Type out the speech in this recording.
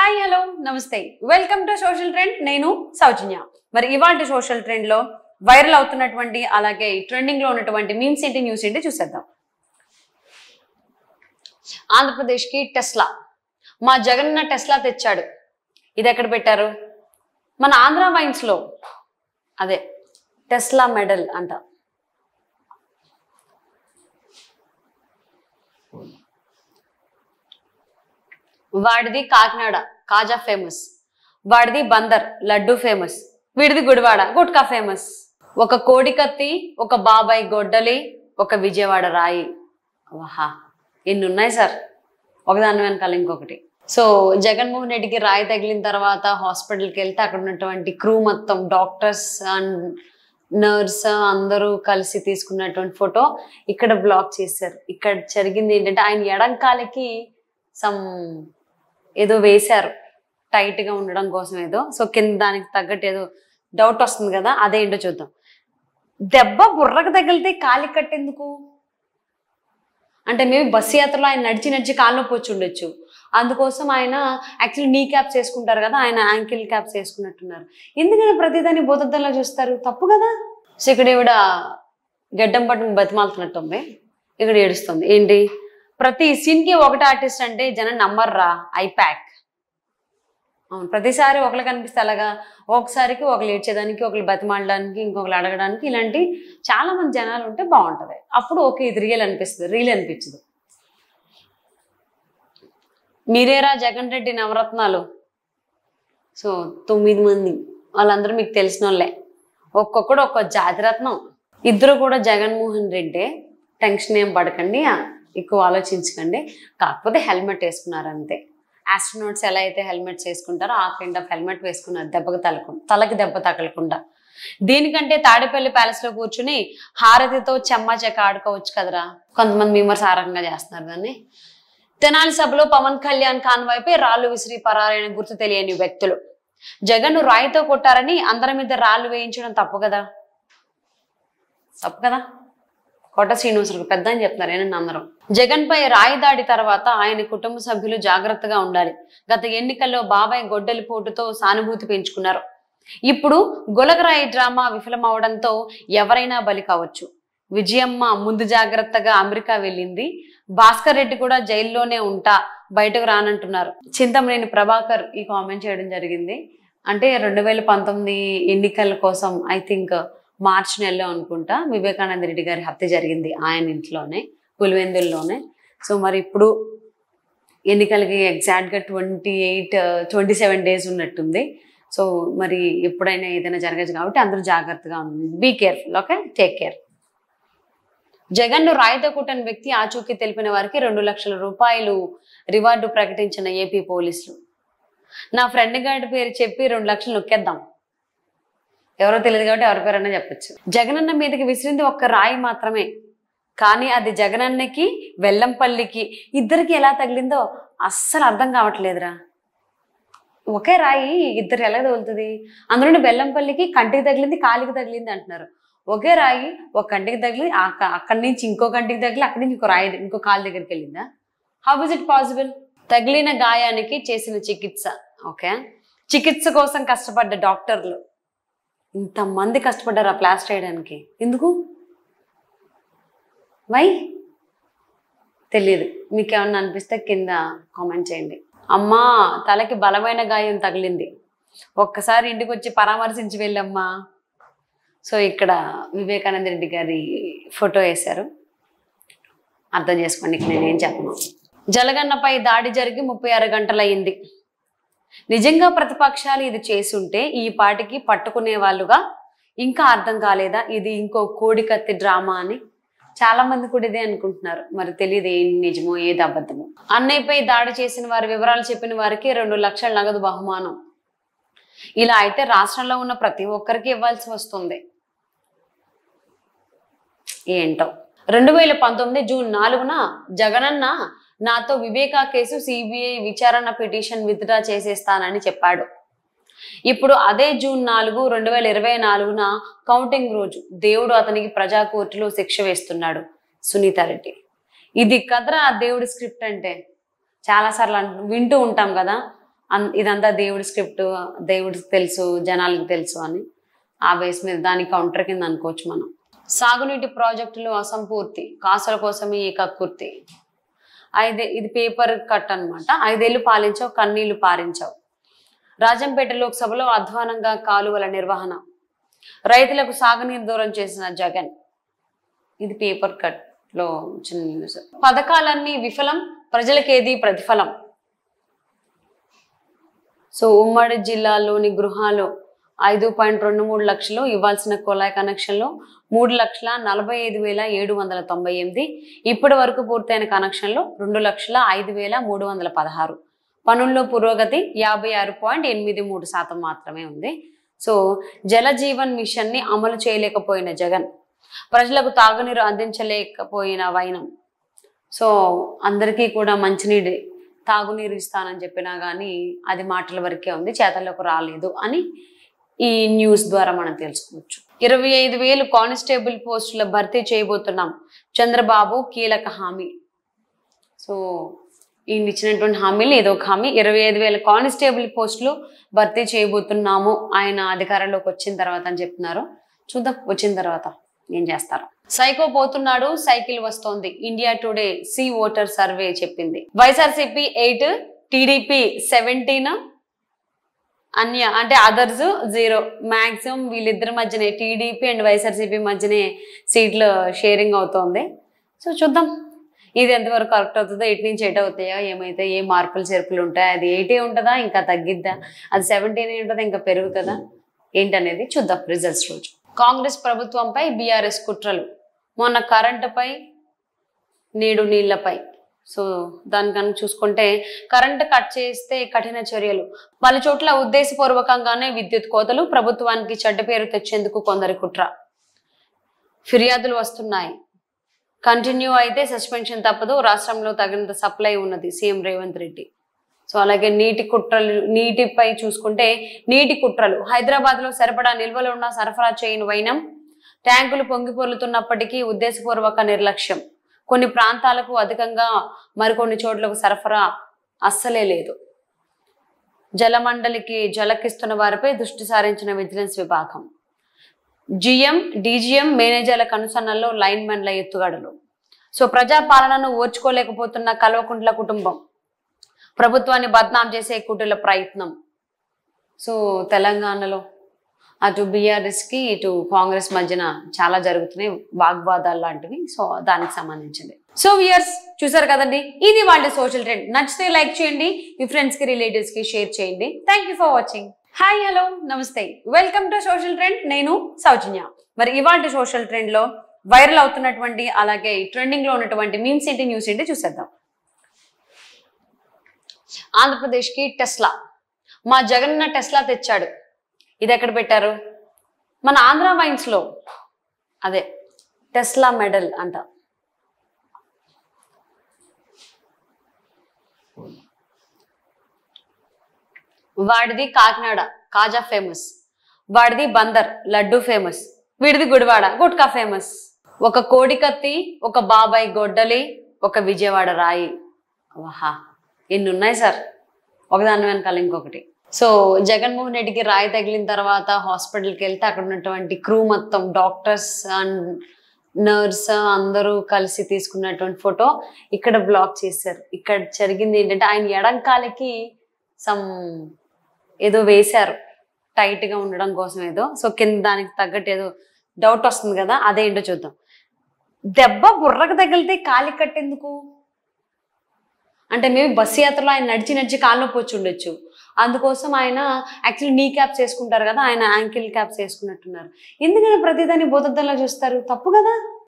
Hi hello నమస్తే welcome to social trend నేను సౌజన్య మరి ఇవాల్టి సోషల్ ట్రెండ్ లో వైరల్ అవుతున్నటువంటి అలాగే ట్రెండింగ్ లో ఉన్నటువంటి మీమ్స్ ఏంటి న్యూస్ ఏంటి చూసేద్దాం ఆంధ్రప్రదేశ్ కి టెస్లా మా జగన్న టెస్లా తెచ్చాడు ఇది ఎక్కడ పెట్టారు మన ఆంధ్ర వైన్స్ లో అదే టెస్లా మెడల్ అంట వాడిది కాకినాడ కాజా ఫేమస్ వాడిది బందర్ లడ్డు ఫేమస్ వీడిది గుడివాడ గుట్కా ఫేమస్ ఒక కోడి కత్తి ఒక బాబాయ్ గొడ్డలి ఒక విజయవాడ రాయి వాహా ఎన్ని ఉన్నాయి సార్ ఒకదాని వెనకాల ఇంకొకటి సో జగన్మోహన్ రెడ్డికి రాయి తగిలిన తర్వాత హాస్పిటల్కి వెళ్తే అక్కడ ఉన్నటువంటి క్రూ మొత్తం డాక్టర్స్ అండ్ నర్స్ అందరూ కలిసి తీసుకున్నటువంటి ఫోటో ఇక్కడ బ్లాక్ చేశారు ఇక్కడ జరిగింది ఏంటంటే ఆయన ఎడంకాలకి సమ్ ఏదో వేశారు టైట్ గా ఉండడం కోసం ఏదో సో కింద దానికి తగ్గట్టు ఏదో డౌట్ వస్తుంది కదా అదేంటో చూద్దాం దెబ్బ బుర్రకు తగిలితే కాలి కట్టేందుకు అంటే మేబీ బస్సు యాత్రలో ఆయన నడిచి నడిచి కాలు నొప్పి వచ్చి ఉండొచ్చు అందుకోసం ఆయన యాక్చువల్లీ నీ క్యాప్స్ వేసుకుంటారు కదా ఆయన యాంకిల్ క్యాప్స్ వేసుకున్నట్టున్నారు ఎందుకంటే ప్రతిదాన్ని భూతద్దంలో చూస్తారు తప్పు కదా సో ఇక్కడ ఈవిడ గడ్డం పట్టుకుని బతిమాలుతున్నట్టుంది ఇక్కడ ఏడుస్తుంది ఏంటి ప్రతి సీన్ కి ఒకటి ఆర్టిస్ట్ అంటే జనం నమ్మర్రా ఐప్యాక్ అవును ప్రతిసారి ఒకళ్ళు కనిపిస్తే అలాగా ఒకసారికి ఒకళ్ళు ఏడ్చేదానికి ఒకళ్ళు బతిమాలడానికి ఇంకొకరు అడగడానికి ఇలాంటి చాలా మంది జనాలు ఉంటే బాగుంటది అప్పుడు ఓకే ఇది రియల్ అనిపిస్తుంది రీల్ అనిపించదు మీరేరా జగన్ రెడ్డి నవరత్నాలు సో 9 మంది వాళ్ళందరూ మీకు తెలిసిన వాళ్ళే ఒక్కొక్కడు ఒక్కొక్క జాతిరత్నం ఇద్దరు కూడా జగన్మోహన్ రెడ్డి టెన్షన్ ఏం పడకండి ఎక్కువ ఆలోచించకండి కాకపోతే హెల్మెట్ వేసుకున్నారు అంతే ఆస్ట్రోనాట్స్ ఎలా అయితే హెల్మెట్స్ వేసుకుంటారో ఆ కైండ్ ఆఫ్ హెల్మెట్ వేసుకున్నారు దెబ్బకు తలకి దెబ్బ తగలకుండా దీనికంటే తాడేపల్లి ప్యాలెస్ లో కూర్చుని హారతితో చెమ్మ చెక్క ఆడుకోవచ్చు కదరా కొంతమంది మీమర్స్ ఆ రకంగా చేస్తున్నారు దాన్ని తెనాలి సభలో పవన్ కళ్యాణ్ కాన్వాయ్పై రాళ్లు విసిరి పరారైన గుర్తు తెలియని వ్యక్తులు జగన్ రాయితో కొట్టారని అందరి మీద రాళ్లు వేయించడం తప్పు కదా కోట శ్రీనివాసులకు పెద్ద అని చెప్తున్నారు ఏనండి అందరం జగన్ పై రాయి దాడి తర్వాత ఆయన కుటుంబ సభ్యులు జాగ్రత్తగా ఉండాలి గత ఎన్నికల్లో బాబాయ్ గొడ్డలి పోటుతో సానుభూతి పెంచుకున్నారు ఇప్పుడు గొలగరాయి డ్రామా విఫలమవడంతో ఎవరైనా బలి కావచ్చు విజయమ్మ ముందు జాగ్రత్తగా అమెరికా వెళ్ళింది భాస్కర్ రెడ్డి కూడా జైల్లోనే ఉంటా బయటకు రానంటున్నారు చింతమనేని ప్రభాకర్ ఈ కామెంట్ చేయడం జరిగింది అంటే 2019 ఎన్నికల కోసం ఐ థింక్ మార్చి నెలలో అనుకుంటా వివేకానంద రెడ్డి గారి హత్య జరిగింది ఆయన ఇంట్లోనే పులివెందుల్లోనే సో మరి ఇప్పుడు ఎన్నికలకి ఎగ్జాక్ట్గా 27 డేస్ ఉన్నట్టుంది సో మరి ఎప్పుడైనా ఏదైనా జరగచ్చు కాబట్టి అందరూ జాగ్రత్తగా ఉంది be careful okay take care జగన్ను రాయితో కొట్టిన వ్యక్తి ఆచూకీ తెలిపిన వారికి 2 లక్షల రూపాయలు రివార్డు ప్రకటించిన ఏపీ పోలీసులు నా ఫ్రెండ్ గారి పేరు చెప్పి 2 లక్షలు నొక్కేద్దాం ఎవరో తెలియదు కాబట్టి ఎవరి పేరైనా చెప్పచ్చు జగనన్న మీదకి విసిరింది ఒక్క రాయి మాత్రమే కానీ అది జగనన్నకి వెల్లంపల్లికి ఇద్దరికి ఎలా తగిలిందో అస్సలు అర్థం కావట్లేదురా ఒకే రాయి ఇద్దరు ఎలా తగులుతుంది అందులోని బెల్లంపల్లికి కంటికి తగిలింది కాలికి తగిలింది అంటున్నారు ఒకే రాయి ఒక కంటికి తగిలి అక్కడి నుంచి ఇంకో కంటికి తగిలి అక్కడి నుంచి ఇంకో రాయి ఇంకో కాలు దగ్గరికి వెళ్ళిందా హౌ ఇస్ ఇట్ పాసిబుల్ తగిలిన గాయానికి చేసిన చికిత్స ఓకే చికిత్స కోసం కష్టపడ్డ డాక్టర్లు ఇంతమంది కష్టపడ్డారు ఆ ప్లాస్టర్ వేయడానికి ఎందుకు వై తెలియదు మీకు ఏమన్నా అనిపిస్తే కింద కామెంట్ చేయండి అమ్మా తలకి బలమైన గాయం తగిలింది ఒక్కసారి ఇంటికి వచ్చి పరామర్శించి వెళ్ళమ్మా సో ఇక్కడ వివేకానంద రెడ్డి గారి ఫోటో వేశారు అర్థం చేసుకోండి నేనేం చెప్పను జలగన్నపై దాడి జరిగి 36 గంటలయ్యింది నిజంగా ప్రతిపక్షాలు ఇది చేసుంటే ఈ పాటికి పట్టుకునే వాళ్ళుగా ఇంకా అర్థం కాలేదా ఇది ఇంకో కోడికత్తి డ్రామా అని చాలా మంది కూడా ఇదే అనుకుంటున్నారు మరి తెలియదు ఏం నిజమో ఏది అబద్ధమో అన్నయ్యపై దాడి చేసిన వారి వివరాలు చెప్పిన వారికి 2 లక్షల నగదు బహుమానం ఇలా అయితే రాష్ట్రంలో ఉన్న ప్రతి ఒక్కరికి ఇవ్వాల్సి వస్తుంది ఏంటో 2019 జూన్ 4న జగనన్న నాతో వివేకా కేసు సిబిఐ విచారణ పిటిషన్ విత్డ్రా చేసేస్తానని చెప్పాడు ఇప్పుడు అదే జూన్ 4, 2024న కౌంటింగ్ రోజు దేవుడు అతనికి ప్రజా కోర్టులో శిక్ష వేస్తున్నాడు సునీతారెడ్డి ఇది కదరా దేవుడి స్క్రిప్ట్ అంటే చాలా సార్లు వింటూ ఉంటాం కదా ఇదంతా దేవుడి స్క్రిప్ట్, దేవుడికి తెలుసు, జనాలకు తెలుసు అని ఆ బేస్ మీద దాని కౌంటర్ కింద అనుకోవచ్చు మనం. సాగునీటి ప్రాజెక్టులు అసంపూర్తి, కాసుల కోసమే ఈ కక్కుర్తి. ఇది పేపర్ కట్ అనమాట. 5 ఏళ్లు పాలించావు, కన్నీళ్లు పారించావు. రాజంపేట లోక్సభలో అధ్వానంగా కాలువల నిర్వహణ, రైతులకు సాగునీరు దూరం చేసిన జగన్. ఇది పేపర్ కట్ లో చిన్న న్యూస్. పథకాలన్నీ విఫలం, ప్రజలకేది ప్రతిఫలం. సో ఉమ్మడి జిల్లాలోని గృహాలు 5.23 లక్షలు, ఇవ్వాల్సిన కుళాయి కనెక్షన్లు 3,45,798. ఇప్పటి వరకు పూర్తయిన కనెక్షన్లు 2,05,316. పనుల్లో పురోగతి 56.83% మాత్రమే ఉంది. సో జల జీవన్ మిషన్ ని అమలు చేయలేకపోయిన జగన్, ప్రజలకు తాగునీరు అందించలేకపోయిన వైనం. సో అందరికీ కూడా మంచినీరు, తాగునీరు ఇస్తానని చెప్పినా కానీ అది మాటల వరకే ఉంది, చేతల్లోకి రాలేదు అని ఈ న్యూస్ ద్వారా మనం తెలుసుకోవచ్చు. 25,000 కానిస్టేబుల్ పోస్టుల భర్తీ చేయబోతున్నాం, చంద్రబాబు కీలక హామీ. సో ఈయన ఇచ్చినటువంటి హామీలు ఏదో ఒక హామీ. 25,000 కానిస్టేబుల్ పోస్టులు భర్తీ చేయబోతున్నాము ఆయన అధికారంలోకి వచ్చిన తర్వాత అని చెప్తున్నారు. చూద్దాం వచ్చిన తర్వాత ఏం చేస్తారు. సైకో పోతున్నాడు, సైకిల్ వస్తోంది, India Today C Voter survey చెప్పింది. వైఎస్ఆర్సీపీ 8, టీడీపీ 17, అన్య అంటే అదర్స్ 0. మాక్సిమం వీళ్ళిద్దరి మధ్యనే, టీడీపీ అండ్ వైఎస్ఆర్సీపీ మధ్యనే సీట్లు షేరింగ్ అవుతోంది. సో చూద్దాం ఇది ఎంతవరకు కరెక్ట్ అవుతుందో, 8 నుంచి 8 అవుతాయో, ఏమైతే ఏ మార్పులు చేర్పులు ఉంటాయి, అది 8 ఉంటుందా ఇంకా తగ్గిద్దా, అది 17 ఉంటుందా ఇంకా పెరుగుతుందా ఏంటనేది చూద్దాం రిజల్ట్స్ రోజు. కాంగ్రెస్ ప్రభుత్వంపై బీఆర్ఎస్ కుట్రలు, మొన్న కరెంటుపై నేడు నీళ్లపై. సో దానికన్నా చూసుకుంటే కరెంటు కట్ చేస్తే కఠిన చర్యలు, పలు చోట్ల ఉద్దేశపూర్వకంగానే విద్యుత్ కోతలు, ప్రభుత్వానికి చెడ్డ పేరు తెచ్చేందుకు కొందరి కుట్ర. ఫిర్యాదులు వస్తున్నాయి, కంటిన్యూ అయితే సస్పెన్షన్ తప్పదు, రాష్ట్రంలో తగినంత సప్లై ఉన్నది సీఎం రేవంత్ రెడ్డి. సో అలాగే నీటిపై చూసుకుంటే నీటి కుట్రలు, హైదరాబాద్ లో సరిపడా నిల్వలు ఉన్న సరఫరా చేయని వైనం, ట్యాంకులు పొంగి పొర్లుతున్నప్పటికీ ఉద్దేశపూర్వక నిర్లక్ష్యం, కొన్ని ప్రాంతాలకు అధికంగా మరికొన్ని చోట్లకు సరఫరా అస్సలే లేదు. జలమండలికి జలకిస్తున్న వారిపై దృష్టి సారించిన విజిలెన్స్ విభాగం. డీజీఎం మేనేజర్ల కనుసన్నల్లో లైన్మెన్ల ఎత్తుగడలు. సో ప్రజాపాలనను ఓర్చుకోలేకపోతున్న కల్వకుంట్ల కుటుంబం, ప్రభుత్వాన్ని బద్నాం చేసే కుట్రల ప్రయత్నం. సో తెలంగాణలో అటు బీఆర్ఎస్ కి ఇటు కాంగ్రెస్ మధ్యన చాలా జరుగుతున్నాయి వాగ్వాదాలు లాంటివి. సో దానికి సంబంధించింది. సో వ్యూయర్స్ చూసారు కదండి, ఇది వాళ్ళ సోషల్ ట్రెండ్. నచ్చితే లైక్ చేయండి, మీ ఫ్రెండ్స్ కి రిలేటివ్స్ కి షేర్ చేయండి. Thank for watching. Hi, hello, నమస్తే, వెల్కమ్ టు సోషల్ ట్రెండ్. నేను సౌజన్య. మరి ఇవాళ సోషల్ ట్రెండ్ లో వైరల్ అవుతున్నటువంటి అలాగే ట్రెండింగ్ లో ఉన్నటువంటి మీమ్స్ ఏంటి, న్యూస్ ఏంటి చూసేద్దాం. ఆంధ్రప్రదేశ్ కి టెస్లా, మా జగన్న టెస్లా తెచ్చాడు. ఇది ఎక్కడ పెట్టారు? మన ఆంధ్ర వైన్స్ లో, అదే టెస్లా మెడల్ అంట. వాడిది కాకినాడ కాజా ఫేమస్, వాడిది బందర్ లడ్డు ఫేమస్, వీడిది గుడివాడ గుట్కా ఫేమస్. ఒక కోడి కత్తి, ఒక బాబాయ్ గొడ్డలి, ఒక విజయవాడ రాయి. వాహా, ఎన్ని ఉన్నాయి సార్, ఒకదాని వెనకాల ఇంకొకటి. సో జగన్మోహన్ రెడ్డికి రాయి తగిలిన తర్వాత హాస్పిటల్కి వెళ్తే అక్కడ ఉన్నటువంటి క్రూ మొత్తం, డాక్టర్స్ అండ్ నర్స్ అందరూ కలిసి తీసుకున్నటువంటి ఫోటో ఇక్కడ బ్లాక్ చేశారు. ఇక్కడ జరిగింది ఏంటంటే ఆయన ఎడంకాలకి ఏదో వేశారు టైట్ గా ఉండడం కోసం ఏదో. సో కింద దానికి తగ్గట్టు ఏదో డౌట్ వస్తుంది కదా, అదేంటో చూద్దాం. దెబ్బ బుర్రకు తగిలితే కాలి కట్టేందుకు అంటే మేబీ బస్సు యాత్రలో ఆయన నడిచి కాలు నొప్పి వచ్చి ఉండొచ్చు. అందుకోసం ఆయన యాక్చువల్లీ నీ క్యాప్స్ వేసుకుంటారు కదా, ఆయన యాంకిల్ క్యాప్స్ వేసుకున్నట్టున్నారు. ఎందుకంటే ప్రతిదాన్ని భూతద్దంలో చూస్తారు, తప్పు కదా.